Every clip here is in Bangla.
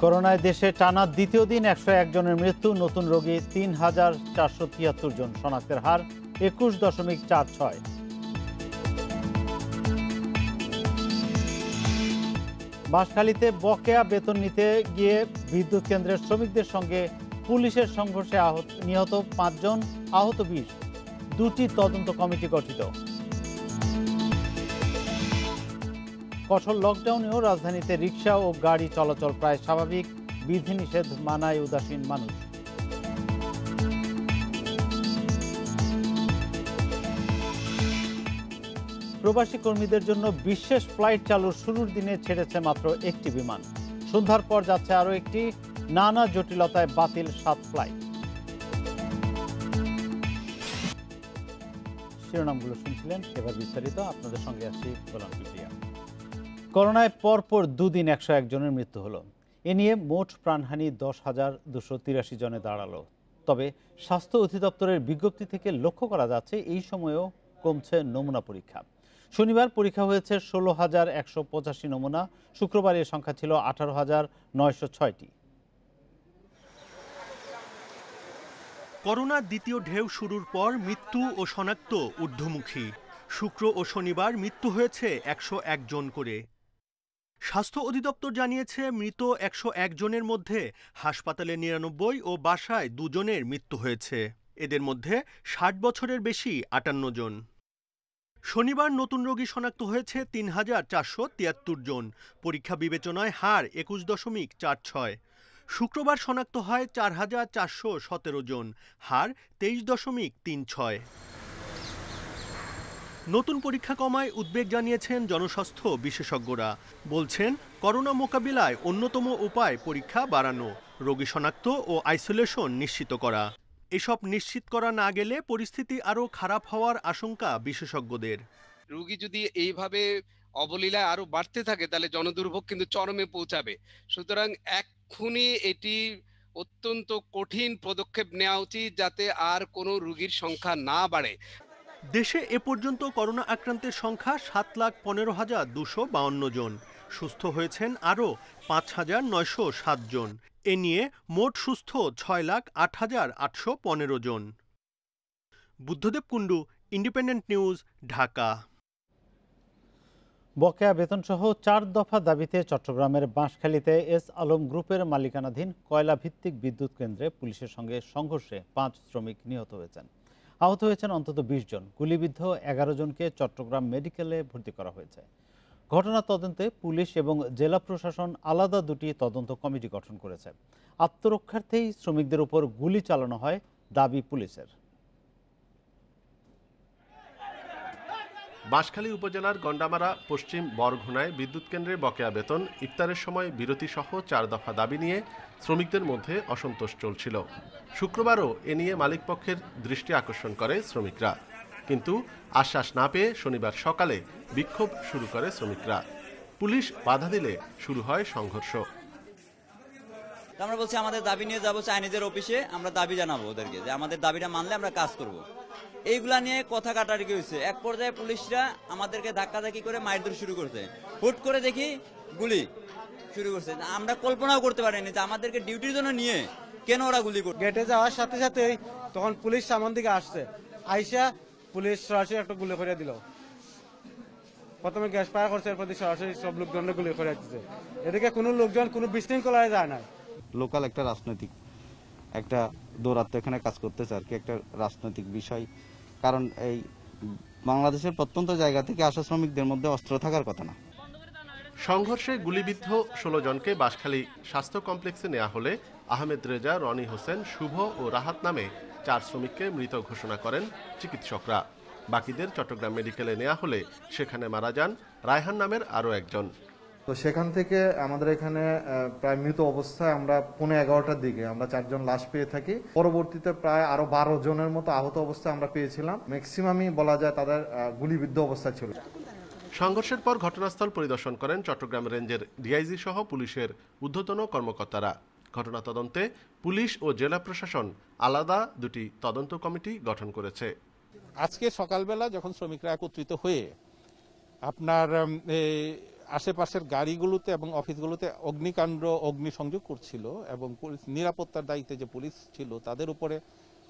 করোনায় দেশে টানা দ্বিতীয় দিন ১০১ জনের মৃত্যু, নতুন রোগী ৩,৪৭৩ জন, শনাক্তের হার ২১.৪৬। বাঁশখালীতে বকেয়া বেতন নিতে গিয়ে বিদ্যুৎ কেন্দ্রের শ্রমিকদের সঙ্গে পুলিশের সংঘর্ষে নিহত ৫ জন, আহত ২০। দুটি তদন্ত কমিটি গঠিত। কঠোর লকডাউনেও রাজধানীতে রিকশা ও গাড়ি চলাচল প্রায় স্বাভাবিক, বিধিনিষেধ মানায় উদাসীন মানুষ। প্রবাসী কর্মীদের জন্য বিশেষ ফ্লাইট চালুর শুরুর দিনে ছেড়েছে মাত্র একটি বিমান, সন্ধ্যার পর যাচ্ছে আরও একটি। নানা জটিলতায় বাতিল ৭ ফ্লাইট। শিরোনামগুলো শুনছিলেন, এবার বিস্তারিত। আপনাদের সঙ্গে আছি গোলাম কিবরিয়া। করোনায় পরপর দুদিন ১০১ জনের মৃত্যু হলো। এ নিয়ে মোট প্রাণহানি ১০,২৮৩ জনে দাঁড়ালো। তবে স্বাস্থ্য অধিদপ্তরের বিজ্ঞপ্তি থেকে লক্ষ্য করা যাচ্ছে এই সময়েও কমছে নমুনা পরীক্ষা। শনিবার পরীক্ষা হয়েছে ১৬,১৮৫ নমুনা, শুক্রবার এর সংখ্যা ছিল ১৮,৯০৬টি। করোনার দ্বিতীয় ঢেউ শুরুর পর মৃত্যু ও শনাক্ত ঊর্ধ্বমুখী। শুক্র ও শনিবার মৃত্যু হয়েছে ১০১ জন করে। স্বাস্থ্য অধিদপ্তর জানিয়েছে, মৃত ১০১ জনের মধ্যে হাসপাতালে ৯৯ ও বাসায় ২ জনের মৃত্যু হয়েছে। এদের মধ্যে ৬০ বছরের বেশি ৫৮ জন। শনিবার নতুন রোগী শনাক্ত হয়েছে ৩,৪৭৩ জন। পরীক্ষা বিবেচনায় হার ২১.৪৬। শুক্রবার শনাক্ত হয় ৪,৪১৭ জন, হার ২৩.৩৬। নতুন পরীক্ষা কমায় উদ্বেগ জানিয়েছেন জনস্বাস্থ্য বিশেষজ্ঞরা। বলছেন, করোনা মোকাবিলায় অন্যতম উপায় পরীক্ষা বাড়ানো, রোগী শনাক্ত ও আইসোলেশন নিশ্চিত করা। এসব নিশ্চিত করা না গেলে পরিস্থিতি আরও খারাপ হওয়ার আশঙ্কা বিশেষজ্ঞদের। রোগী যদি এইভাবে অবলীলায় আরো বাড়তে থাকে তাহলে জনদুর্ভোগ কিন্তু চরমে পৌঁছাবে। সুতরাং এক্ষুনি এটি অত্যন্ত কঠিন পদক্ষেপ নেওয়া উচিত যাতে আর কোনো রোগীর সংখ্যা না বাড়ে। দেশে এ পর্যন্ত করোনা আক্রান্তের সংখ্যা ৭,১৫,২৫২ জন। সুস্থ হয়েছেন আরও ৫,৯০৭ জন। এ নিয়ে মোট সুস্থ ৬,০৮,৮১৫ জন। Buddhadeb Kundu, independent news, Dhaka. বকেয়া বেতনসহ ৪ দফা দাবিতে চট্টগ্রামের বাঁশখালীতে এস আলম গ্রুপের মালিকানাধীন কয়লা ভিত্তিক বিদ্যুৎ কেন্দ্রে পুলিশের সঙ্গে সংঘর্ষে ৫ শ্রমিক নিহত হয়েছেন। আহত হয়েছেন অন্তত ২০ জন। গুলিবিদ্ধ ১১ জনকে চট্টগ্রাম মেডিকেলে ভর্তি করা হয়েছে। ঘটনা তদন্তে পুলিশ এবং জেলা প্রশাসন আলাদা দুটি তদন্ত কমিটি গঠন করেছে। আত্মরক্ষার্থেই শ্রমিকদের উপর গুলি চালানো হয়, দাবি পুলিশের। বাঁশখালী উপজেলার গন্ডামারা পশ্চিম বরঘোনায় বিদ্যুৎ কেন্দ্রে বকেয়া বেতন, ইফতারের সময় বিরতি সহ ৪ দফা দাবি নিয়ে শ্রমিকদের মধ্যে অসন্তোষ চলছিল। শুক্রবারও এ নিয়ে মালিকপক্ষের দৃষ্টি আকর্ষণ করে শ্রমিকরা, কিন্তু আশ্বাস না পেয়ে শনিবার সকালে বিক্ষোভ শুরু করে শ্রমিকরা। পুলিশ বাধা দিলে শুরু হয় সংঘর্ষ। আমরা বলছি আমাদের দাবি নিয়ে যাবো চাইনিজের অফিসে, আমরা দাবি জানাবো ওদেরকে যে আমাদের দাবিটা মানলে আমরা কাজ করব। এইগুলা নিয়ে কথা কাটাকাটি হয়েছে। এক পর্যায়ে পুলিশরা আমাদেরকে ধাক্কাধাক্কি করে মারধর শুরু করছে। হুট করে দেখি গুলি শুরু করছে। আমরা কল্পনাও করতে পারিনি যে আমাদেরকে ডিউটির জন্য নিয়ে কেন ওরা গুলি করছে। গেটে যাওয়ার সাথে সাথে তখন পুলিশ সামন দিকে আসছে, আইসা পুলিশ সরাসরি একটা গুলি করে দিল। প্রথমে গ্যাস ফায়ার করছে, এরপর সরাসরি সব লোকজন গুলি করে দিচ্ছে। এদিকে কোনো লোকজন কোনো বিশৃঙ্খলায় যায় না। লোকাল একটা রাজনৈতিক একটা দৌরাত্ম এখানে কাজ করতেছে আর কি, একটা রাজনৈতিক বিষয়। কারণ এই বাংলাদেশের প্রত্যন্ত জায়গা থেকে আসা শ্রমিকদের মধ্যে অস্ত্র থাকার কথা না। সংঘর্ষে গুলিবিদ্ধ ১৬ জনকে বাঁশখালী স্বাস্থ্য কমপ্লেক্সে নেওয়া হলে আহমেদ রেজা, রনি হোসেন, শুভ ও রাহাত নামে ৪ শ্রমিককে মৃত ঘোষণা করেন চিকিৎসকরা। বাকিদের চট্টগ্রাম মেডিকেলে নেওয়া হলে সেখানে মারা যান রায়হান নামের আরও একজন। তো সেখান থেকে আমাদের এখানে প্রায় মৃত অবস্থায় আমরা 11:15টার দিকে আমরা 4 জন লাশ পেয়ে থাকি। পরবর্তীতে প্রায় আরো 12 জনের মতো আহত অবস্থায় আমরা পেয়েছিলাম। ম্যাক্সিমামই বলা যায় তাদের গুলিবিদ্ধ অবস্থা ছিল। সংঘর্ষের পর ঘটনাস্থল পরিদর্শন করেন চট্টগ্রাম রেঞ্জের ডিআইজি সহ পুলিশের ঊর্ধ্বতন কর্মকর্তারা। ঘটনা তদন্তে পুলিশ ও জেলা প্রশাসন আলাদা দুটি তদন্ত কমিটি গঠন করেছে। আজকে সকালবেলা যখন শ্রমিকরা একত্রিত হয়ে আপনার আশেপাশের গাড়িগুলোতে এবং অফিসগুলোতে অগ্নিকাণ্ড অগ্নিসংযোগ করছিল এবং নিরাপত্তার দায়িত্বে যে পুলিশ ছিল তাদের উপরে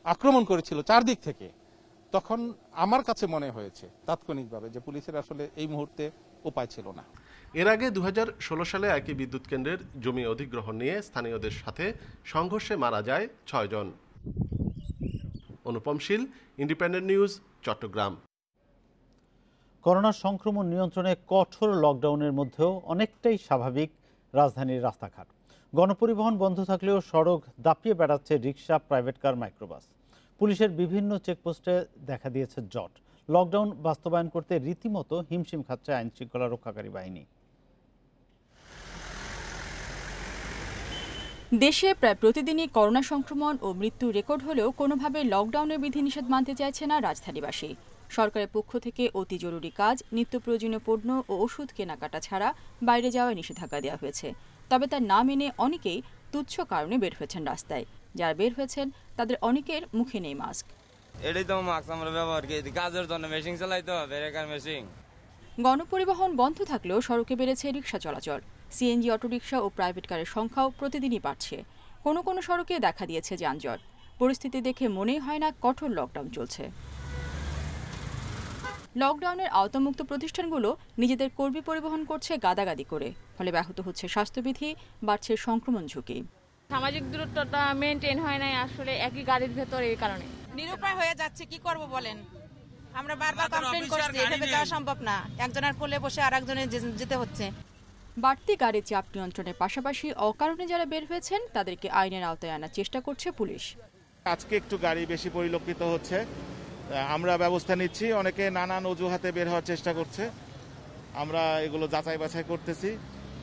আক্রমণ করেছিল চারদিক থেকে, তখন আমার কাছে মনে হয়েছে তাৎক্ষণিকভাবে যে পুলিশের আসলে এই মুহূর্তে উপায় ছিল না। এর আগে 2016 সালে একই বিদ্যুৎ কেন্দ্রের জমি অধিগ্রহণ নিয়ে স্থানীয়দের সাথে সংঘর্ষে মারা যায় 6 জন। অনুপম শীল, ইন্ডিপেন্ডেন্ট নিউজ, চট্টগ্রাম। করোনা সংক্রমণ নিয়ন্ত্রণে কঠোর লকডাউনের মধ্যেও অনেকটাই স্বাভাবিক রাজধানীর রাস্তাঘাট। গণপরিবহন বন্ধ থাকলেও সড়ক দাপিয়ে বেড়াচ্ছে রিক্সা, প্রাইভেট কার, মাইক্রোবাস। পুলিশের বিভিন্ন চেকপোস্টে দেখা দিয়েছে জট। লকডাউন বাস্তবায়ন করতে রীতিমতো হিমশিম খাচ্ছে আইন শৃঙ্খলা রক্ষাকারী বাহিনী। দেশে প্রায় প্রতিদিনই করোনা সংক্রমণ ও মৃত্যুর রেকর্ড হলেও কোনোভাবে লকডাউনের বিধিনিষেধ মানতে চাইছে না রাজধানীবাসী। সরকারের পক্ষ থেকে অতি জরুরি কাজ, নিত্য প্রয়োজনীয় পণ্য ও ওষুধ কেনাকাটা ছাড়া বাইরে যাওয়ায় নিষেধাজ্ঞা দেওয়া হয়েছে। তবে তার না মেনে অনেকেই তুচ্ছ কারণে বের হয়েছেন রাস্তায়। যারা বের হয়েছেন তাদের অনেকের মুখে নেই মাস্ক। এটাই তো মাস্ক আমরা ব্যবহার করি, কাজের জন্য মেশিন চালাইতে হবে, মেশিন। গণপরিবহন বন্ধ থাকলেও সড়কে বেড়েছে রিক্সা চলাচল। সিএনজি, অটোরিকশা ও প্রাইভেট কারের সংখ্যাও প্রতিদিনই বাড়ছে। কোনো কোনো সড়কে দেখা দিয়েছে যানজট। পরিস্থিতি দেখে মনেই হয় না কঠোর লকডাউন চলছে। লকডাউনের আওতামুক্ত প্রতিষ্ঠানগুলো নিজেদের কর্মী পরিবহন করছে গাদাগাদি করে, ফলে ব্যাহত হচ্ছে স্বাস্থ্যবিধি, বাড়ছে সংক্রমণ ঝুঁকি। সামাজিক দূরত্বটা মেনটেন হয় নাই আসলে একই গাড়ির ভেতর, এই কারণে নিরুপায় হয়ে যাচ্ছে। কি করব বলেন, আমরা বারবার কমপ্লেইন করছি, এভাবে যাওয়া সম্ভব না। একজনের কোলে বসে আরেকজনের যেতে হচ্ছে। বাড়তি গাড়ির চাপ নিয়ন্ত্রণের পাশাপাশি অকারণে যারা বের হয়েছেন তাদেরকে আইনের আওতায় আনার চেষ্টা করছে পুলিশ। আজকে একটু গাড়ি বেশি পরিলক্ষিত হচ্ছে, আমরা ব্যবস্থা নিচ্ছি। অনেকে নানান অজুহাতে বের হওয়ার চেষ্টা করছে, আমরা এগুলো যাচাই বাছাই করতেছি।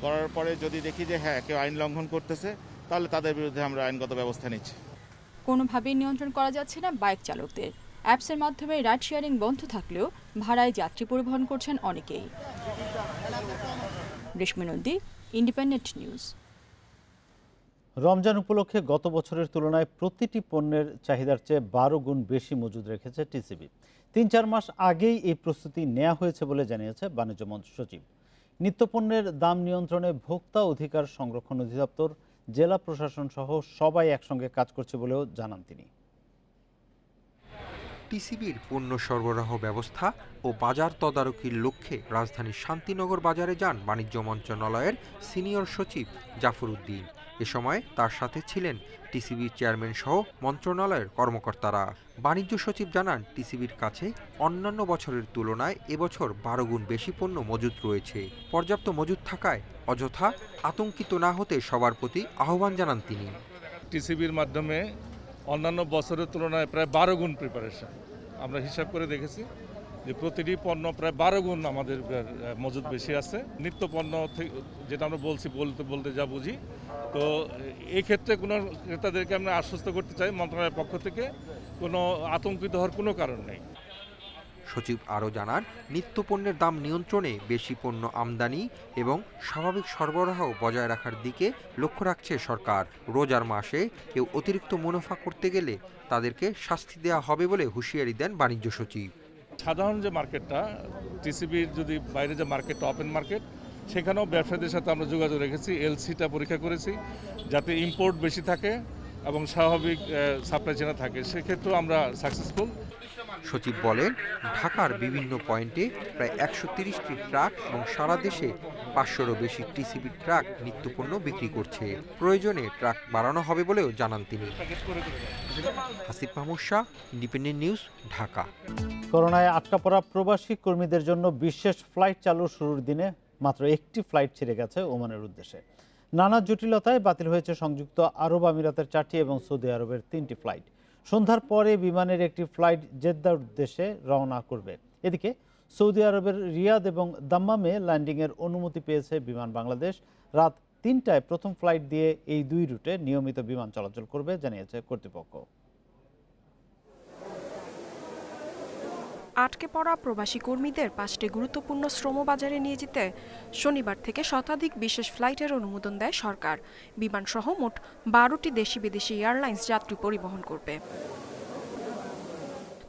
করার পরে যদি দেখি যে হ্যাঁ কেউ আইন লঙ্ঘন করতেছে, তাহলে তাদের বিরুদ্ধে আমরা আইনগত ব্যবস্থা নিচ্ছি। কোনোভাবেই নিয়ন্ত্রণ করা যাচ্ছে না বাইক চালকদের। অ্যাপসের মাধ্যমে রাইড শেয়ারিং বন্ধ থাকলেও ভাড়ায় যাত্রী পরিবহন করছেন অনেকেই। রেশমি নন্দী, ইন্ডিপেন্ডেন্ট নিউজ। রমজান উপলক্ষে গত বছরের তুলনায় প্রতিটি পণ্যের চাহিদার চেয়ে 12 গুণ বেশি মজুদ রেখেছে টিসিবি। 3-4 মাস আগেই এই প্রস্তুতি নেওয়া হয়েছে বলে জানিয়েছে বাণিজ্য মন্ত্রী সচিব। নিত্যপণ্যের দাম নিয়ন্ত্রণে ভোক্তা অধিকার সংরক্ষণ অধিদপ্তর, জেলা প্রশাসন সহ সবাই একসঙ্গে কাজ করছে বলেও জানান তিনি। টিসিবির পণ্য সরবরাহ ব্যবস্থা ও বাজার তদারকির লক্ষ্যে রাজধানীর শান্তিনগর বাজারে যান বাণিজ্য মন্ত্রণালয়ের সিনিয়র সচিব জাফর উদ্দিন। এ সময় তার সাথে ছিলেন টিসিবির চেয়ারম্যান সহ মন্ত্রণালয়ের কর্মকর্তারা। বাণিজ্য সচিব জানান, টিসিবির কাছে অন্যান্য বছরের তুলনায় এবছর 12 গুণ বেশি পণ্য মজুদ রয়েছে। পর্যাপ্ত মজুদ থাকায় অযথা আতঙ্কিত না হতে সবার প্রতি আহ্বান জানান তিনি। টিসিবির মাধ্যমে অন্যান্য বছরের তুলনায় প্রায় 12 গুণ প্রিপারেশন আমরা হিসাব করে দেখেছি যে প্রতিটি পণ্য প্রায় 12 গুণ আমাদের মজুদ বেশি আছে। নিত্য পণ্য যেটা আমরা বলতে যা বুঝি, তো এই ক্ষেত্রে কোনো ক্রেতাদেরকে আমরা আশ্বস্ত করতে চাই মন্ত্রণালয়ের পক্ষ থেকে কোনো আতঙ্কিত হওয়ার কোনো কারণ নেই। সচিব আরও জানান, নিত্যপণ্যের দাম নিয়ন্ত্রণে বেশি পণ্য আমদানি এবং স্বাভাবিক সরবরাহ বজায় রাখার দিকে লক্ষ্য রাখছে সরকার। রোজার মাসে কেউ অতিরিক্ত মুনাফা করতে গেলে তাদেরকে শাস্তি দেওয়া হবে বলে হুঁশিয়ারি দেন বাণিজ্য সচিব। সাধারণ যে মার্কেটটা, টিসিবির যদি বাইরে যে মার্কেটটা ওপেন মার্কেট, সেখানেও ব্যবসায়ীদের সাথে আমরা যোগাযোগ রেখেছি, এলসিটা পরীক্ষা করেছি যাতে ইম্পোর্ট বেশি থাকে এবং স্বাভাবিক সাপ্লাই চেনে থাকে, সেক্ষেত্রেও আমরা সাকসেসফুল। সচিব বলেন, ঢাকার বিভিন্ন পয়েন্টে প্রায় 130টি ট্রাক এবং সারা দেশে 500-এরও বেশি টিসিবি ট্রাক নিত্যপণ্য বিক্রি করছে। প্রয়োজনে ট্রাক বাড়ানো হবে বলেও জানান তিনি। Hasib Mahmud Shah, independent news, Dhaka. করোনায় আটকা পড়া প্রবাসী কর্মীদের জন্য বিশেষ ফ্লাইট চালু শুরুর দিনে মাত্র একটি ফ্লাইট ছেড়ে গেছে ওমানের উদ্দেশ্যে। নানা জটিলতায় বাতিল হয়েছে সংযুক্ত আরব আমিরাতের 4টি এবং সৌদি আরবের 3টি ফ্লাইট। সন্ধ্যার পরে বিমানের একটি ফ্লাইট জেদ্দার উদ্দেশ্যে রওনা করবে। এদিকে সৌদি আরবের রিয়াদ এবং দাম্মামে ল্যান্ডিংয়ের অনুমতি পেয়েছে বিমান বাংলাদেশ। রাত 3টায় প্রথম ফ্লাইট দিয়ে এই 2 রুটে নিয়মিত বিমান চলাচল করবে জানিয়েছে কর্তৃপক্ষ। আটকে পড়া প্রবাসী কর্মীদের 5টি গুরুত্বপূর্ণ শ্রমবাজারে নিয়ে যেতে শনিবার থেকে শতাধিক বিশেষ ফ্লাইটের অনুমোদন দেয় সরকার। বিমানসহ মোট 12টি দেশি বিদেশি এয়ারলাইন্স যাত্রী পরিবহন করবে।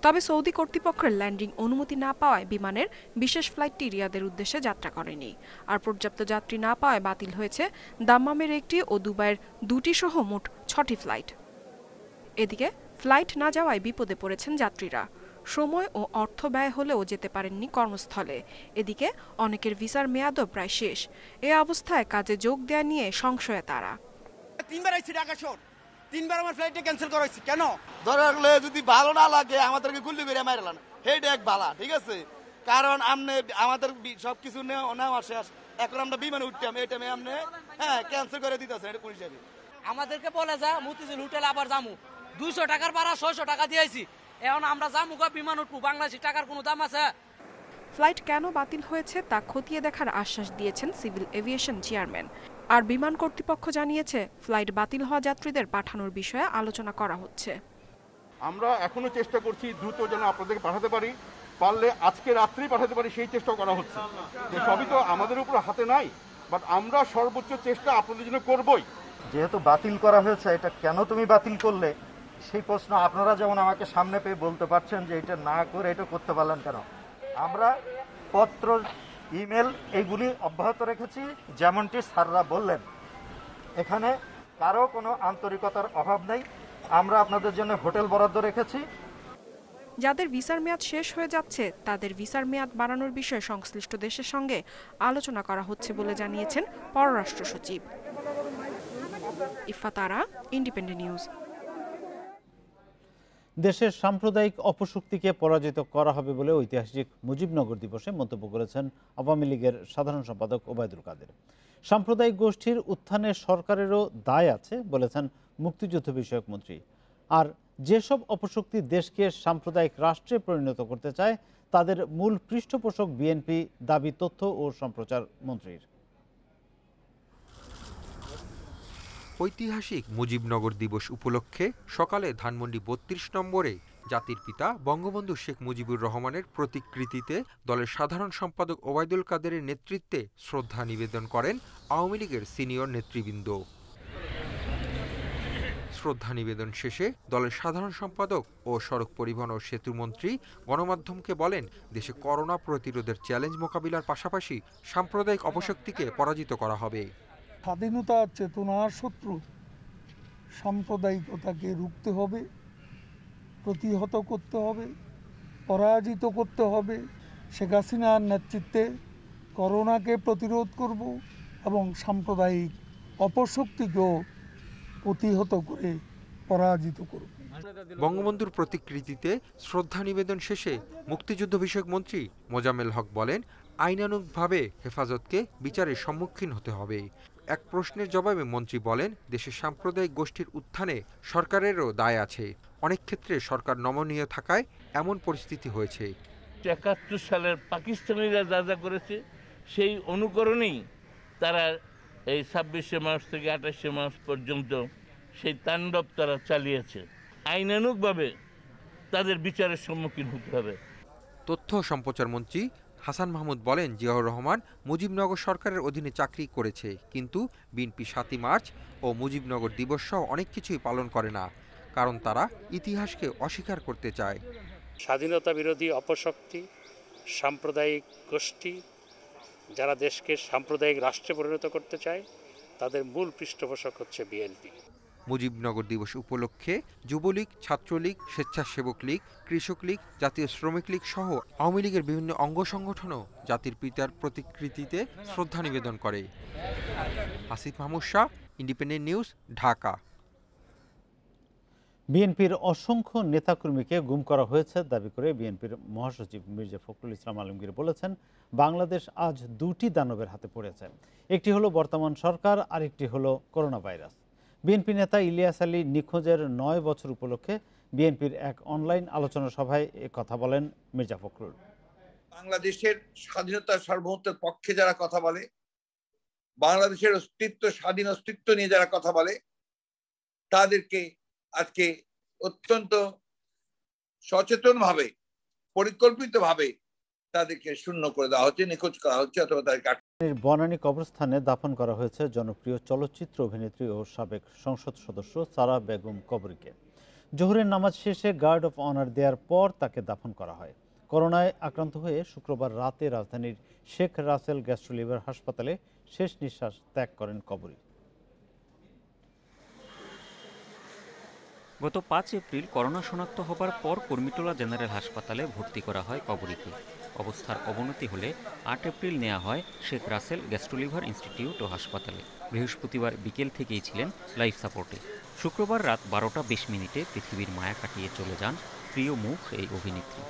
তবে সৌদি কর্তৃপক্ষের ল্যান্ডিং অনুমতি না পাওয়ায় বিমানের বিশেষ ফ্লাইটটি রিয়াদের উদ্দেশ্যে যাত্রা করেনি। আর পর্যাপ্ত যাত্রী না পাওয়ায় বাতিল হয়েছে দাম্মামের একটি ও দুবাইয়ের দুটি সহ মোট 6টি ফ্লাইট। এদিকে ফ্লাইট না যাওয়ায় বিপদে পড়েছেন যাত্রীরা। সময় ও অর্থ ব্যয় হলেও যেতে পারেননি কর্মস্থলে। এদিকে অনেকের ভিসার মেয়াদও প্রায় শেষ। এ অবস্থায় কাজে যোগ দেয়া নিয়ে সংশয়ে তারা। 3বার আইছি ঢাকা শহর, 3বার আমার ফ্লাইটটা ক্যান্সেল করা হয়েছে। কেন? ধরলে যদি ভালো না লাগে আমাদেরকে গুল্লি করে মারলাম, হেইটা এক বালা, ঠিক আছে? কারণ আমনে আমাদের সবকিছু নেওয়া শেষ, এখন আমরা বিমানে উঠতাম, এই টাইমে আমনে ক্যান্সেল করে দিতেছে, এটা কোন হিসাবে? আমাদেরকে বলে যা মতিঝিল হোটেলে আবার যামু, 200 টাকার ভাড়া 600 টাকা দিয়েছি, এখন আমরা যামু বিমান উঠবো, বাংলাদেশি টাকার কোনো দাম আছে? ফ্লাইট কেন বাতিল হয়েছে তা খতিয়ে দেখার আশ্বাস দিয়েছেন সিভিল এভিয়েশন চেয়ারম্যান। আর বিমান কর্তৃপক্ষ জানিয়েছে ফ্লাইট বাতিল হওয়া যাত্রীদের পাঠানোর বিষয়ে আলোচনা করা হচ্ছে। আমরা এখনো চেষ্টা করছি দ্রুত যেন আপনাদেরকে পাঠাতে পারি, পারলে আজকে রাত্রেই পাঠাতে পারি, সেই চেষ্টা করা হচ্ছে। যে সবই তো আমাদের উপর হাতে নাই, বাট আমরা সর্বোচ্চ চেষ্টা আপনাদের জন্য করবই। যেহেতু বাতিল করা হয়েছে, এটা কেন তুমি বাতিল করলে সেই প্রশ্ন আপনারা যেমন আমাকে সামনে পেয়ে বলতে পারছেন যে এটা না করে এটা করতে পারলেন কেন। আমরা পত্র, ইমেল এইগুলি অব্যাহত রেখেছি, যেমনটি স্যাররা বললেন। এখানে কারো কোনো আন্তরিকতার অভাব নেই। আমরা আপনাদের জন্য হোটেল বরাদ্দ রেখেছি। যাদের ভিসার মেয়াদ শেষ হয়ে যাচ্ছে তাদের ভিসার মেয়াদ বাড়ানোর বিষয়ে সংশ্লিষ্ট দেশের সঙ্গে আলোচনা করা হচ্ছে বলে জানিয়েছেন পররাষ্ট্র সচিব। ইফা তারা, ইন্ডিপেন্ডেন্ট নিউজ। দেশের সাম্প্রদায়িক অপশক্তিকে পরাজিত করা হবে বলে ঐতিহাসিক মুজিবনগর দিবসে মন্তব্য করেছেন আওয়ামী লীগের সাধারণ সম্পাদক ওবায়দুল কাদের। সাম্প্রদায়িক গোষ্ঠীর উত্থানে সরকারেরও দায় আছে বলেছেন মুক্তিযুদ্ধ বিষয়ক মন্ত্রী। আর যেসব অপশক্তি দেশকে সাম্প্রদায়িক রাষ্ট্রে পরিণত করতে চায় তাদের মূল পৃষ্ঠপোষক বিএনপি, দাবি তথ্য ও সম্প্রচার মন্ত্রীর। ঐতিহাসিক মুজিবনগর দিবস উপলক্ষে সকালে ধানমন্ডি ৩২ নম্বরে জাতির পিতা বঙ্গবন্ধু শেখ মুজিবুর রহমানের প্রতিকৃতিতে দলের সাধারণ সম্পাদক ওবায়দুল কাদেরের নেতৃত্বে শ্রদ্ধা নিবেদন করেন আওয়ামী লীগের সিনিয়র নেতৃবৃন্দ। শ্রদ্ধা নিবেদন শেষে দলের সাধারণ সম্পাদক ও সড়ক পরিবহন ও সেতু মন্ত্রী গণমাধ্যমকে বলেন, দেশে করোনা প্রতিরোধের চ্যালেঞ্জ মোকাবিলার পাশাপাশি সাম্প্রদায়িক অপশক্তিকে পরাজিত করা হবে। স্বাধীনতা চেতনার শত্রু সাম্প্রদায়িকতাকে রুখতে হবে, প্রতিহত করতে হবে, পরাজিত করতে হবে। শেখ হাসিনার নেতৃত্বে করোনাকে প্রতিরোধ করব এবং সাম্প্রদায়িক অপশক্তিকেও প্রতিহত করে পরাজিত করব। বঙ্গবন্ধুর প্রতিকৃতিতে শ্রদ্ধা নিবেদন শেষে মুক্তিযুদ্ধ বিষয়ক মন্ত্রী মোজাম্মেল হক বলেন, আইনানুগভাবে হেফাজতকে বিচারের সম্মুখীন হতে হবে। এক প্রশ্নের জবাবে মন্ত্রী বলেন, দেশের সাম্প্রদায়িক গোষ্ঠীর উত্থানে সরকারেরও দায় আছে। অনেক ক্ষেত্রে সরকার নমনীয় থাকায় এমন পরিস্থিতি হয়েছে। ৭১ সালের পাকিস্তানিরা যা যা করেছে সেই অনুকরণেই তারা এই ২৬শে মার্চ থেকে ২৮শে মার্চ পর্যন্ত সেই তাণ্ডব তারা চালিয়েছে। আইনানুগভাবে তাদের বিচারের সম্মুখীন হতে হবে। তথ্য সম্প্রচার মন্ত্রী হাসান মাহমুদ বলেন, জিয়াউর রহমান মুজিবনগর সরকারের অধীনে চাকরি করেছে, কিন্তু বিএনপি ৭ই মার্চ ও মুজিবনগর দিবস সহ অনেক কিছুই পালন করে না, কারণ তারা ইতিহাসকে অস্বীকার করতে চায়। স্বাধীনতা বিরোধী অপশক্তি, সাম্প্রদায়িক গোষ্ঠী যারা দেশকে সাম্প্রদায়িক রাষ্ট্রে পরিণত করতে চায় তাদের মূল পৃষ্ঠপোষক হচ্ছে বিএনপি। মুজিবনগর দিবস উপলক্ষে যুবলীগ, ছাত্রলীগ, স্বেচ্ছাসেবক লীগ, কৃষক লীগ, জাতীয় শ্রমিক লীগ সহ আওয়ামী লীগের বিভিন্ন অঙ্গ সংগঠনও জাতির পিতার প্রতিকৃতিতে শ্রদ্ধা নিবেদন করে। Asif Mahmud Shah, independent news, Dhaka. বিএনপির অসংখ্য নেতাকর্মীকে গুম করা হয়েছে দাবি করে বিএনপির মহাসচিব মির্জা ফখরুল ইসলাম আলমগীর বলেছেন, বাংলাদেশ আজ দুটি দানবের হাতে পড়েছে। একটি হলো বর্তমান সরকার, আরেকটি হলো করোনা ভাইরাস। বিএনপি নেতা ইলিয়াস আলী নিখোঁজের ৯ বছর উপলক্ষে বিএনপির এক অনলাইন আলোচনা সভায় কথা বলেন মির্জা ফখরুল। বাংলাদেশের স্বাধীনতা সার্বভৌমত্বের পক্ষে যারা কথা বলে, বাংলাদেশের অস্তিত্ব, স্বাধীন অস্তিত্ব নিয়ে যারা কথা বলে, তাদেরকে আজকে অত্যন্ত সচেতনভাবে, পরিকল্পিতভাবে তাদেরকে শূন্য করে দেওয়া হচ্ছে, নিখোঁজ করা হচ্ছে অথবা তাদেরকে বনানী কবরস্থানে দাফন করা হয়েছে জনপ্রিয় চলচ্চিত্র অভিনেত্রী ও সাবেক সংসদ সদস্য সারা বেগম কবরীকে। জোহরের নামাজ শেষে গার্ড অফ অনার দেওয়ার পর তাকে দাফন করা হয়। করোনায় আক্রান্ত হয়ে শুক্রবার রাতে রাজধানীর শেখ রাসেল গ্যাস্ট্রোলিভার হাসপাতালে শেষ নিঃশ্বাস ত্যাগ করেন কবরী। গত 5 এপ্রিল করোনা শনাক্ত হবার পর কুর্মিটোলা জেনারেল হাসপাতালে ভর্তি করা হয় কবরীকে। অবস্থার অবনতি হলে 8 এপ্রিল নেওয়া হয় শেখ রাসেল গ্যাস্ট্রোলিভার ইনস্টিটিউট ও হাসপাতালে। বৃহস্পতিবার বিকেল থেকেই ছিলেন লাইফ সাপোর্টে। শুক্রবার রাত 12:20 পৃথিবীর মায়া কাটিয়ে চলে যান প্রিয় মুখ এই অভিনেত্রী।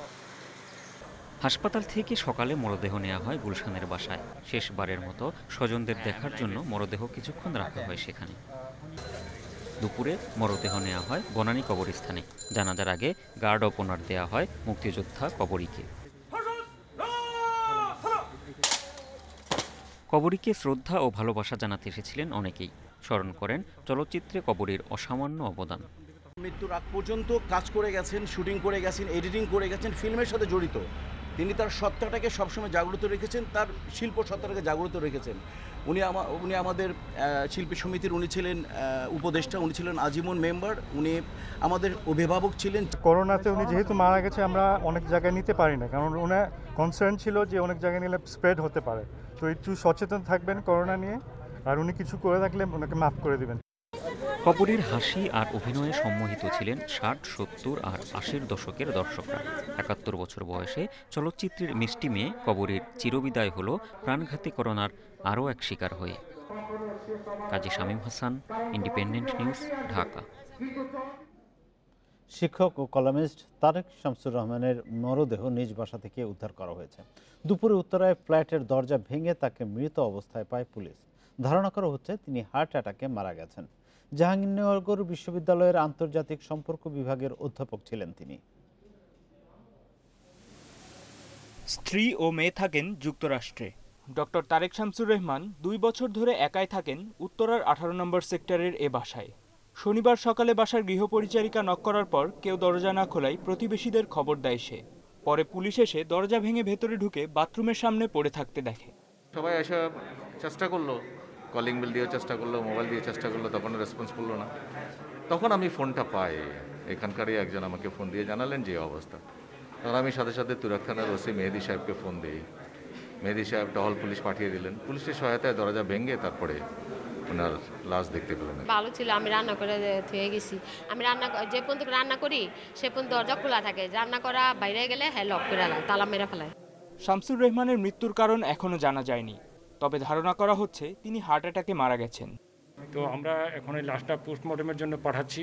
হাসপাতাল থেকে সকালে মরদেহ নেওয়া হয় গুলশানের বাসায়। শেষবারের মতো স্বজনদের দেখার জন্য মরদেহ কিছুক্ষণ রাখা হয় সেখানে। দুপুরে মরদেহ নেওয়া হয় বনানী কবরস্থানে। জানাজার আগে গার্ড অফ অনার দেওয়া হয় মুক্তিযোদ্ধা কবরীকে। কবরীকে শ্রদ্ধা ও ভালোবাসা জানাতে এসেছিলেন অনেকেই। স্মরণ করেন চলচ্চিত্রে কবরীর অসামান্য অবদান। মৃত্যুর আগ পর্যন্ত কাজ করে গেছেন, শুটিং করে গেছেন, এডিটিং করে গেছেন, ফিল্মের সাথে জড়িত। তিনি তার সত্তাটাকে সবসময় জাগ্রত রেখেছেন, তার শিল্প সত্তাটাকে জাগ্রত রেখেছেন। উনি আমাদের শিল্পী সমিতির উনি ছিলেন উপদেষ্টা, উনি ছিলেন আজীবন মেম্বার, উনি আমাদের অভিভাবক ছিলেন। করোনাতে উনি যেহেতু মারা গেছে আমরা অনেক জায়গায় নিতে পারি না, কারণ ওনার কনসার্ন ছিল যে অনেক জায়গায় নিলে স্প্রেড হতে পারে। তো একটু সচেতন থাকবেন করোনা নিয়ে, আর উনি কিছু করে থাকলে ওনাকে মাফ করে দেবেন। কবরীর হাসি আর অভিনয়ে সম্মোহিত ছিলেন 60, 70 আর 80-র দশকের দর্শকরা। 71 বছর বয়সে চলচ্চিত্রের মিষ্টি মেয়ে কবরীর চিরবিদায় হল প্রাণঘাতী করোনার আরও এক শিকার হয়ে। কাজী শামীম হাসান, ইন্ডিপেন্ডেন্ট নিউজ, ঢাকা। শিক্ষক ও কলামিস্ট তারেক শামসুর রহমানের মরদেহ নিজ বাসা থেকে উদ্ধার করা হয়েছে। দুপুরে উত্তরায় ফ্ল্যাটের দরজা ভেঙে তাকে মৃত অবস্থায় পায় পুলিশ। ধারণা করা হচ্ছে তিনি হার্ট অ্যাটাকে মারা গেছেন। জাহাঙ্গীরনগর বিশ্ববিদ্যালয়ের আন্তর্জাতিক সম্পর্ক বিভাগের অধ্যাপক ছিলেন তিনি। স্ত্রী ও মেয়ে থাকেন যুক্তরাষ্ট্রে। ডক্টর তারেক শামসুর রহমান 2 বছর ধরে একাই থাকেন উত্তরার 18 নম্বর সেক্টরের এ বাসায়। শনিবার সকালে বাসার গৃহপরিচারিকা নক করার পর কেউ দরজা না খোলায় প্রতিবেশীদের খবর দেয় সে। পরে পুলিশ এসে দরজা ভেঙে ভেতরে ঢুকে বাথরুমের সামনে পড়ে থাকতে দেখে। সবাই এসে চেষ্টা করলো, কলিং বেল দিয়ে চেষ্টা করলো, মোবাইল দিয়ে চেষ্টা করলো, তখন রেসপন্স করলো না। তখন আমি ফোনটা পাই, এখানকারই একজন আমাকে ফোন দিয়ে জানালেন যে অবস্থা। তখন আমি সাথে সাথে তুরাগ থানার ওসি মেহেদি সাহেবকে ফোন দিই। মেহেদি সাহেব টহল পুলিশ পাঠিয়ে দিলেন। পুলিশের সহায়তায় দরজা ভেঙে তারপরে ওনার লাশ দেখতে পেলেন। ভালো ছিল, আমি রান্না করে থুয়ে গেছি। আমি যে পর্যন্ত রান্না করি সে পর্যন্ত দরজা খোলা থাকে, রান্না করা বাইরে গেলে হ্যাঁ লক করে তালা মেরে ফেলায়। শামসুর রহমানের মৃত্যুর কারণ এখনো জানা যায়নি, তবে ধারণা করা হচ্ছে তিনি হার্ট অ্যাটাকে মারা গেছেন। তো আমরা এখন এই লাশটা পোস্টমর্টমের জন্য পাঠাচ্ছি।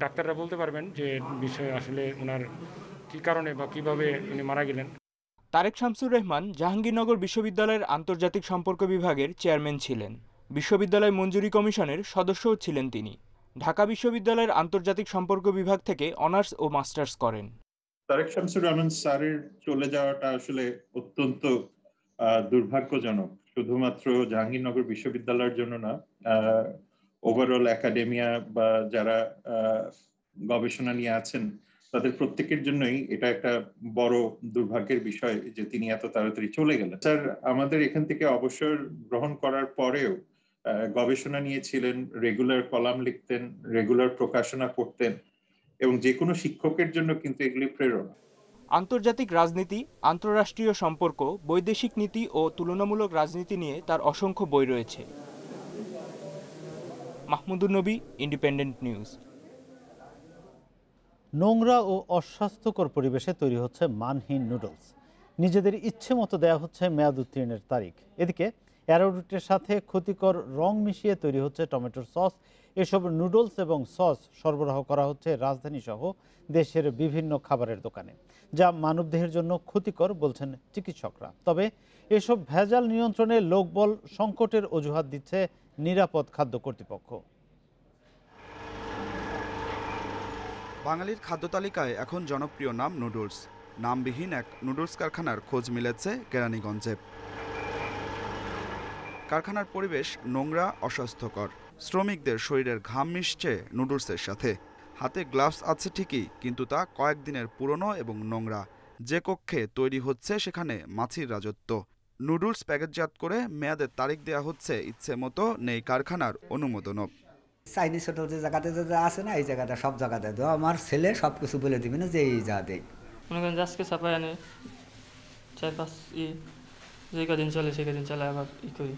ডাক্তাররা বলতে পারবেন যে বিষয়ে আসলে ওনার কী কারণে বা কিভাবে উনি মারা গেলেন। তারেক শামসুর রহমান জাহাঙ্গীরনগর বিশ্ববিদ্যালয়ের আন্তর্জাতিক সম্পর্ক বিভাগের চেয়ারম্যান ছিলেন। বিশ্ববিদ্যালয় মঞ্জুরি কমিশনের সদস্যও ছিলেন তিনি। ঢাকা বিশ্ববিদ্যালয়ের আন্তর্জাতিক সম্পর্ক বিভাগ থেকে অনার্স ও মাস্টার্স করেন। তারেক শামসুর রহমান স্যারের চলে যাওয়াটা আসলে অত্যন্ত দুর্ভাগ্যজনক, শুধুমাত্র জাহাঙ্গীরনগর বিশ্ববিদ্যালয়ের জন্য না, ওভারঅল একাডেমিয়া বা যারা গবেষণা নিয়ে আছেন তাদের প্রত্যেকের জন্যই এটা একটা বড় দুর্ভাগ্যের বিষয় যে তিনি এত তাড়াতাড়ি চলে গেলেন। স্যার আমাদের এখান থেকে অবসর গ্রহণ করার পরেও গবেষণা নিয়েছিলেন, রেগুলার কলাম লিখতেন, রেগুলার প্রকাশনা করতেন, এবং যে কোনো শিক্ষকের জন্য কিন্তু এগুলি প্রেরণা। আন্তর্জাতিক রাজনীতি, আন্তঃরাষ্ট্রীয় সম্পর্ক, বৈদেশিক নীতি ও তুলনামূলক রাজনীতি নিয়ে তার অসংখ্য বই রয়েছে। মাহমুদুর নবী, ইন্ডিপেন্ডেন্ট নিউজ। নোংরা ও অস্বাস্থ্যকর পরিবেশে তৈরি হচ্ছে মানহীন নুডলস। নিজেদের ইচ্ছে মতো দেওয়া হচ্ছে মেয়াদ উত্তীর্ণের তারিখ। এদিকে অ্যারোরুটের সাথে ক্ষতিকর রং মিশিয়ে তৈরি হচ্ছে টমেটোর সস। এসব নুডলস এবং সস সরবরাহ করা হচ্ছে রাজধানী সহ দেশের বিভিন্ন খাবারের দোকানে, যা মানবদেহের জন্য ক্ষতিকর বলছেন চিকিৎসকরা। তবে এসব ভেজাল নিয়ন্ত্রণে লোকবল সংকটের অজুহাত দিচ্ছে নিরাপদ খাদ্য কর্তৃপক্ষ। বাঙালির খাদ্য তালিকায় এখন জনপ্রিয় নাম নুডলস। নামবিহীন এক নুডলস কারখানার খোঁজ মিলেছে কেরানীগঞ্জে। কারখানার পরিবেশ নোংরা, অস্বাস্থ্যকর। শ্রমিকদের শরীরের ঘাম মিশছে নুডলসের সাথে। হাতে গ্লাভস আছে ঠিকই, কিন্তু তা কয়েকদিনের পুরনো এবং নোংরা। যে কক্ষে তৈরি হচ্ছে সেখানে মাছির রাজত্ব। নুডলস প্যাকেটজাত করে মেয়াদের তারিখ দেওয়া হচ্ছে ইচ্ছে মতো, নেই কারখানার অনুমোদনও। চাইনিজ হোটেল যে জায়গাতে যে আছে না, এই জায়গাটা সব জায়গাতে দেওয়া। আমার ছেলে সব কিছু বলে দিবে না যে এই যা দেয়। মনে করেন আজকে চাপাই আনে 4-5 যে কদিন চলে সে কদিন চলে আবার করি।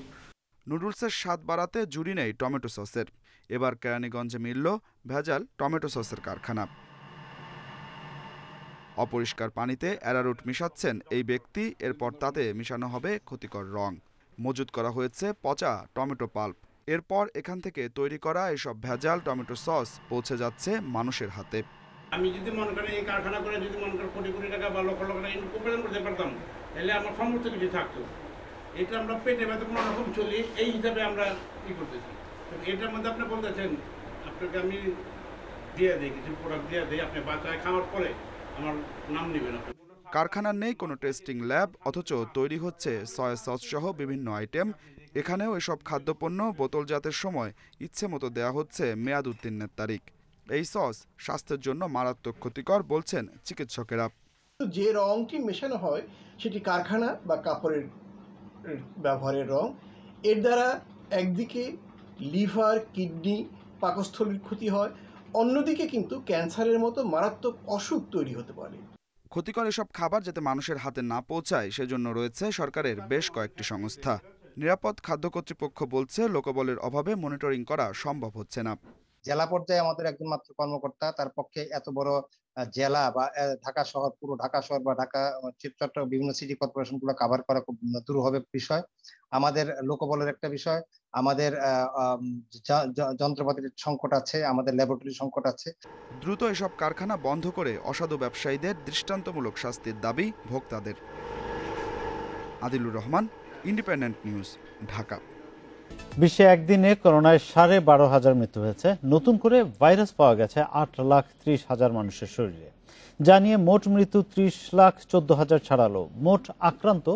নুডলসের স্বাদ বাড়াতে জুড়ি নেই টমেটো সসের। এবার কেরানীগঞ্জে মিলল ভেজাল টমেটো সসের কারখানা। অপরিষ্কার পানিতে অ্যারারুট মিশাচ্ছেন এই ব্যক্তি, এরপর তাতে মিশানো হবে ক্ষতিকর রং। মজুত করা হয়েছে পচা টমেটো পাল্প। এরপর এখান থেকে তৈরি করা এসব ভেজাল টমেটো সস পৌঁছে যাচ্ছে মানুষের হাতে। আমি যদি মনে করি এই কারখানা করে যদি মনে করি কোটি কোটি টাকা বা লক্ষ লক্ষ টাকা উপার্জন করতে পারতাম, তাহলে আমার সমস্ত কিছু থাকতো। এটা আমরা পেটে ব্যথা কোনো রকম চলি, এই হিসাবে আমরা কি করতেছি। এটার মধ্যে আপনি বলতেছেন আপনাকে আমি দিয়ে দিই, কিছু প্রোডাক্ট দিয়ে দিই, আপনি বাচ্চায় খাওয়ার পরে আমার নাম নেবেন। কারখানার নেই কোনো টেস্টিং ল্যাব, অথচ তৈরি হচ্ছে সয়া সস সহ বিভিন্ন আইটেম। এখানেও এসব খাদ্যপণ্য বোতলজাতের সময় ইচ্ছে মতো দেওয়া হচ্ছে মেয়াদ উত্তীর্ণের তারিখ। এই সস স্বাস্থ্যের জন্য মারাত্মক ক্ষতিকর বলছেন চিকিৎসকেরা। যে রংটি মেশানো হয় সেটি কারখানা বা কাপড়ের ব্যবহারের রং। এর দ্বারা একদিকে লিভার, কিডনি, পাকস্থলীর ক্ষতি হয়, অন্যদিকে কিন্তু ক্যান্সারের মতো মারাত্মক অসুখ তৈরি হতে পারে। ক্ষতিকর এসব খাবার যাতে মানুষের হাতে না পৌঁছায় সেজন্য রয়েছে সরকারের বেশ কয়েকটি সংস্থা। নিরাপদ খাদ্য কর্তৃপক্ষ বলছে লোকবলের অভাবে মনিটরিং করা সম্ভব হচ্ছে না। জেলা পর্যায়ে আমাদের একজন মাত্র কর্মকর্তা, তার পক্ষে এত বড় জেলা বা ঢাকা শহর, পুরো ঢাকা শহর বা ঢাকা চট্টগ্রাম বিভিন্ন সিটি কর্পোরেশনগুলো কভার করা খুব দুরূহ বিষয়। আমাদের লোকবলের একটা বিষয়, আমাদের যন্ত্রপাতির সংকট আছে, আমাদের ল্যাবরেটরি সংকট আছে। দ্রুত এসব কারখানা বন্ধ করে অসাধু ব্যবসায়ীদের দৃষ্টান্তমূলক শাস্তির দাবি ভোক্তাদের। Adilur Rahman, independent news, Dhaka. বিশ্বে একদিনে করোনায় 12,500 মৃত্যু হয়েছে। নতুন করে ভাইরাস পাওয়া গেছে 8,30,000 মানুষের শরীরে, যা নিয়ে মোট মৃত্যু 30,14,000 ছাড়ালো। মোট আক্রান্ত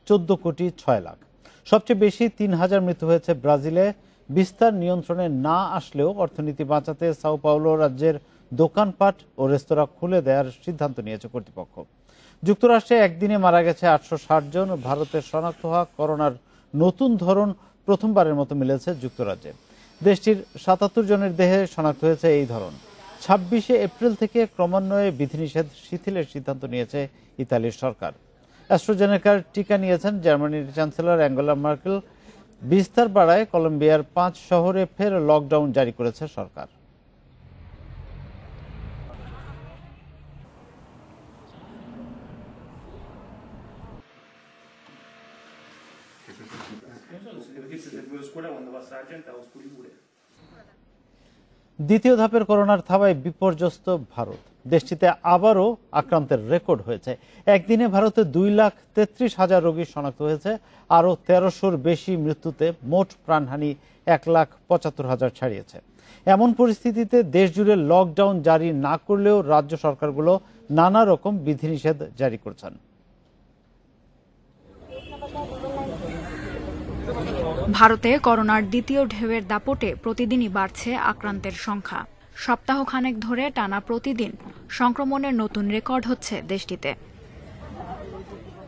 14,06,00,000। সবচেয়ে বেশি 3,000 মৃত্যু হয়েছে ব্রাজিলে। বিস্তার নিয়ন্ত্রণে না আসলেও অর্থনীতি বাঁচাতে সাও পাওলো রাজ্যের দোকানপাট ও রেস্তোরাঁ খুলে দেওয়ার সিদ্ধান্ত নিয়েছে কর্তৃপক্ষ। যুক্তরাষ্ট্রে একদিনে মারা গেছে 860 জন। ভারতের শনাক্ত হওয়া করোনার নতুন ধরন প্রথমবারের মতো মিলেছে যুক্তরাজ্যে। দেশটির 77 জনের দেহে শনাক্ত হয়েছে এই ধরন। 26শে এপ্রিল থেকে ক্রমান্বয়ে বিধিনিষেধ শিথিলের সিদ্ধান্ত নিয়েছে ইতালির সরকার। অ্যাস্ট্রাজেনেকার টিকা নিয়েছেন জার্মানির চ্যান্সেলর অ্যাঙ্গেলা মার্কেল। বিস্তার বাড়ায় কলম্বিয়ার 5 শহরে ফের লকডাউন জারি করেছে সরকার। দ্বিতীয় ধাপের করোনার থাবায় বিপর্যস্ত ভারত। দেশটিতে আবারও আক্রান্তের রেকর্ড হয়েছে। একদিনে ভারতে 2,33,000 রোগী শনাক্ত হয়েছে। আরও 1300-র বেশি মৃত্যুতে মোট প্রাণহানি 1,75,000 ছাড়িয়েছে। এমন পরিস্থিতিতে দেশজুড়ে লকডাউন জারি না করলেও রাজ্য সরকারগুলো নানা রকম বিধিনিষেধ জারি করছেন। ভারতে করোনার দ্বিতীয় ঢেউয়ের দাপটে প্রতিদিনই বাড়ছে আক্রান্তের সংখ্যা। সপ্তাহখানেক ধরে টানা প্রতিদিন সংক্রমণের নতুন রেকর্ড হচ্ছে দেশটিতে।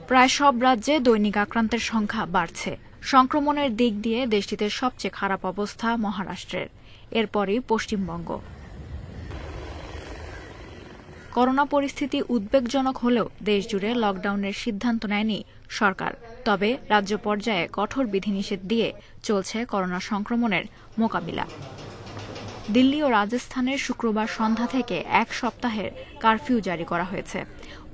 প্রায় সব রাজ্যে দৈনিক আক্রান্তের সংখ্যা বাড়ছে। সংক্রমণের দিক দিয়ে দেশটিতে সবচেয়ে খারাপ অবস্থা মহারাষ্ট্রের, এরপরই পশ্চিমবঙ্গ। করোনা পরিস্থিতি উদ্বেগজনক হলেও দেশজুড়ে লকডাউনের সিদ্ধান্ত নেয়নি সরকার। তবে রাজ্য পর্যায়ে কঠোর বিধিনিষেধ দিয়ে চলছে করোনা সংক্রমণের মোকাবিলা। দিল্লি ও রাজস্থানের শুক্রবার সন্ধ্যা থেকে 1 সপ্তাহের কারফিউ জারি করা হয়েছে।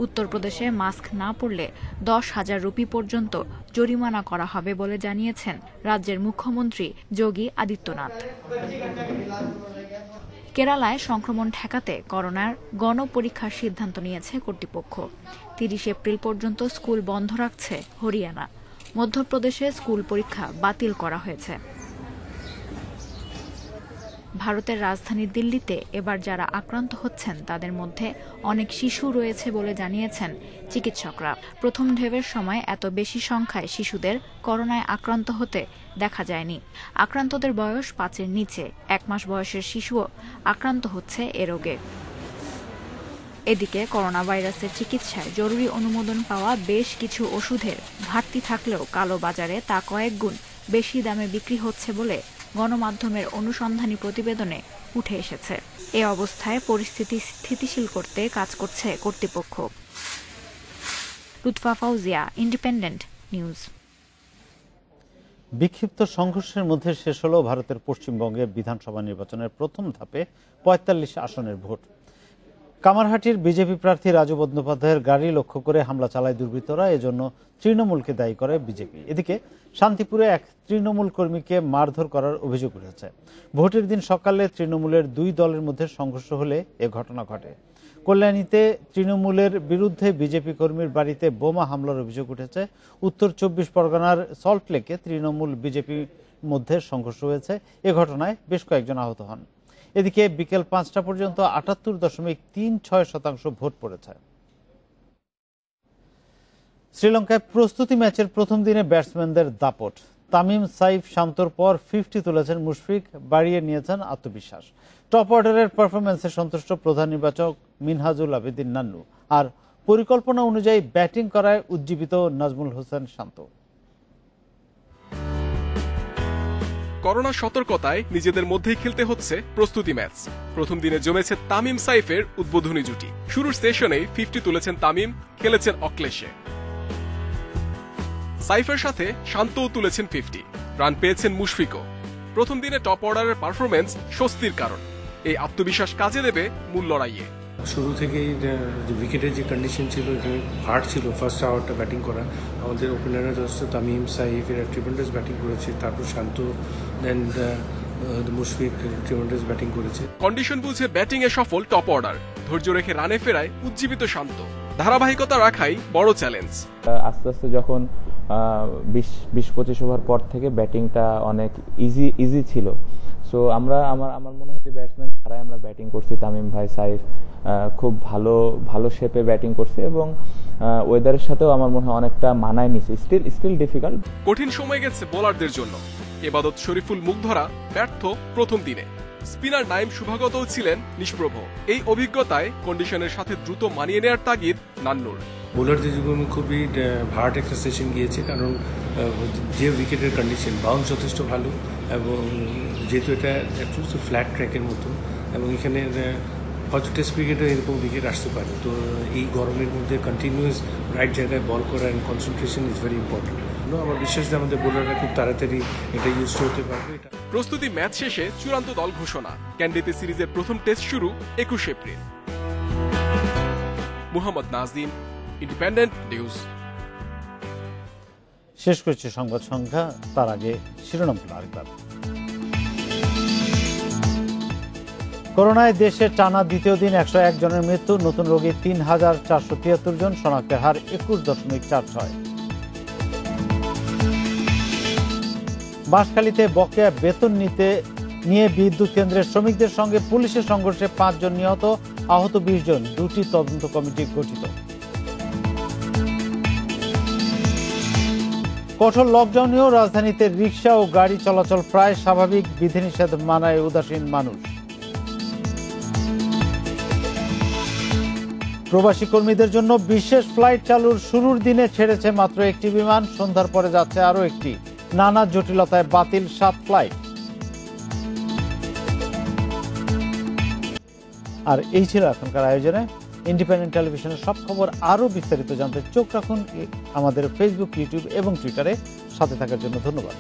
উত্তরপ্রদেশে মাস্ক না পরলে 10,000 রুপি পর্যন্ত জরিমানা করা হবে বলে জানিয়েছেন রাজ্যের মুখ্যমন্ত্রী যোগী আদিত্যনাথ। কেরালায় সংক্রমণ ঠেকাতে করোনার গণপরীক্ষার সিদ্ধান্ত নিয়েছে কর্তৃপক্ষ। 30 এপ্রিল পর্যন্ত স্কুল বন্ধ রাখছে হরিয়ানা। মধ্যপ্রদেশে স্কুল পরীক্ষা বাতিল করা হয়েছে। ভারতের রাজধানী দিল্লিতে এবার যারা আক্রান্ত হচ্ছেন তাদের মধ্যে অনেক শিশু রয়েছে বলে জানিয়েছেন চিকিৎসকরা। প্রথম ঢেউয়ের সময় এত বেশি সংখ্যায় শিশুদের করোনায় আক্রান্ত হতে দেখা যায়নি। আক্রান্তদের বয়স 5-এর নিচে। 1 মাস বয়সের শিশুও আক্রান্ত হচ্ছে এ রোগে। এদিকে করোনা ভাইরাসের চিকিৎসায় জরুরি অনুমোদন পাওয়া বেশ কিছু ওষুধের ঘাটতি থাকলেও কালো বাজারে তা কয়েক গুণ বেশি দামে বিক্রি হচ্ছে বলে গণমাধ্যমের অনুসন্ধানী প্রতিবেদনে উঠে এসেছে। এ অবস্থায় পরিস্থিতি স্থিতিশীল করতে কাজ করছে কর্তৃপক্ষ। Lutfa Fauzia, independent news. বিক্ষিপ্ত সংঘর্ষের মধ্যে শেষ হলো ভারতের পশ্চিমবঙ্গে বিধানসভা নির্বাচনের প্রথম ধাপে ৪৫ আসনের ভোট। কামারহাটির বিজেপি প্রার্থী রাজু বন্দ্যোপাধ্যায়ের গাড়ি লক্ষ্য করে হামলা চালায় দুর্বৃত্তরা, এজন্য তৃণমূলকে দায়ী করে বিজেপি। এদিকে শান্তিপুরে এক তৃণমূল কর্মীকে মারধর করার অভিযোগ উঠেছে। ভোটের দিন সকালে তৃণমূলের দুই দলের মধ্যে সংঘর্ষ হলে এ ঘটনা ঘটে। কল্যাণীতে তৃণমূলের বিরুদ্ধে বিজেপি কর্মীর বাড়িতে বোমা হামলার অভিযোগ উঠেছে। উত্তর ২৪ পরগনার সল্টলেকে তৃণমূল বিজেপির মধ্যে সংঘর্ষ হয়েছে। এ ঘটনায় বেশ কয়েকজন আহত হন। এদিকে বিকেল ৫টা পর্যন্ত ৭৮.৩৬% ভোট পড়েছে। শ্রীলঙ্কায় প্রস্তুতি ম্যাচের প্রথম দিনে ব্যাটসম্যানদের দাপট। তামিম, সাইফ, শান্তর পর 50 তুলেছেন মুশফিক, বাড়িয়ে নিয়েছেন আত্মবিশ্বাস। টপ অর্ডারের পারফরম্যান্সে সন্তুষ্ট প্রধান নির্বাচক মিনহাজুল আবেদিন নান্নু, আর পরিকল্পনা অনুযায়ী ব্যাটিং করায় উজ্জীবিত নাজমুল হোসেন শান্ত। করোনা সতর্কতায় নিজেদের মধ্যেই খেলতে হচ্ছে প্রস্তুতি ম্যাচ। প্রথম দিনে জমেছে তামিম সাইফের উদ্বোধনী জুটি। শুরুর সেশনেই 50 তুলেছেন তামিম, খেলেছেন অক্লেশে। সাইফের সাথে শান্তও তুলেছেন 50, রান পেয়েছেন মুশফিকও। প্রথম দিনে টপ অর্ডারের পারফরমেন্স স্বস্তির কারণ। এই আত্মবিশ্বাস কাজে দেবে মূল লড়াইয়ে। শুরু থেকেই উইকেটের যে কন্ডিশন ছিল, হার্ড ছিল ফার্স্ট আওয়ারটা ব্যাটিং করা। আমাদের ওপেনাররা যথেষ্ট তামিম, সাইফ এরা ট্রিমেন্ডাস ব্যাটিং করেছে। তারপর শান্ত, দেন মুশফিক ট্রিমেন্ডাস ব্যাটিং করেছে। কন্ডিশন বুঝে ব্যাটিং এ সফল টপ অর্ডার। ধৈর্য রেখে রানে ফেরায় উজ্জীবিত শান্ত। ধারাবাহিকতা রাখাই বড় চ্যালেঞ্জ। আস্তে আস্তে যখন ২০-২৫ ওভার পর থেকে ব্যাটিংটা অনেক ইজি ছিল। সো আমার মনে হয় যে ব্যাটসম্যান ছাড়াই আমরা ব্যাটিং করছি। তামিম ভাই, সাইফ খুব ভালো শেপে ব্যাটিং করছে এবং ওয়েদারের সাথেও আমার মনে হয় অনেকটা মানায় নিছে। Still difficult. কঠিন সময় গেছে বোলারদের জন্য। এবাদত শরীফুল মুগ্ধরা ব্যর্থ প্রথম দিনে। স্পিনার নাইম শুভাগতও ছিলেন নিষ্প্রভ। এই অভিজ্ঞতায় কন্ডিশনের সাথে দ্রুত মানিয়ে নেওয়ার তাগিদ নান্নুর। বোলারদের জীবন খুবই হার্ড একটা সেশন গিয়েছে, কারণ যে উইকেটের কন্ডিশন, বাউন্স যথেষ্ট ভালো এবং যেহেতু এটা একটু ফ্ল্যাট ট্র্যাকের মতো এবং এখানে হয়তো টেস্ট ক্রিকেটে এরকম উইকেট আসতে পারে। তো এই গরমের মধ্যে কন্টিনিউয়াস রাইট জায়গায় বল করা and concentration is very important. আমার বিশ্বাস যে আমাদের বোলাররা খুব তাড়াতাড়ি এটা ইউজ হতে পারবে। প্রস্তুতি ম্যাচ শেষে চূড়ান্ত দল ঘোষণা। ক্যান্ডিতে সিরিজের প্রথম টেস্ট শুরু 21 April. Mohammad Nazim, independent news. শেষ করছি সংবাদ সংখ্যা, তার আগে শিরোনামগুলো আরেকবার। করোনায় দেশে টানা দ্বিতীয় দিন 101 জনের মৃত্যু। নতুন রোগী ৩,৪৭৩ জন, শনাক্তের হার 21.46। বাঁশখালীতে বকেয়া বেতন নিয়ে বিদ্যুৎ কেন্দ্রের শ্রমিকদের সঙ্গে পুলিশের সংঘর্ষে 5 জন নিহত, আহত 20 জন। 2টি তদন্ত কমিটি গঠিত। কঠোর লকডাউনেও রাজধানীতে রিকশা ও গাড়ি চলাচল প্রায় স্বাভাবিক, বিধিনিষেধ মানায় উদাসীন মানুষ। প্রবাসী কর্মীদের জন্য বিশেষ ফ্লাইট চালুর শুরুর দিনে ছেড়েছে মাত্র একটি বিমান, সন্ধ্যার পরে যাচ্ছে আরও একটি। নানা জটিলতায় বাতিল 7 ফ্লাইট। আর এই ছিল এখনকার আয়োজনে। ইন্ডিপেন্ডেন্ট টেলিভিশনের সব খবর আরও বিস্তারিত জানতে চোখ রাখুন আমাদের ফেসবুক, ইউটিউব এবং টুইটারে। সাথে থাকার জন্য ধন্যবাদ।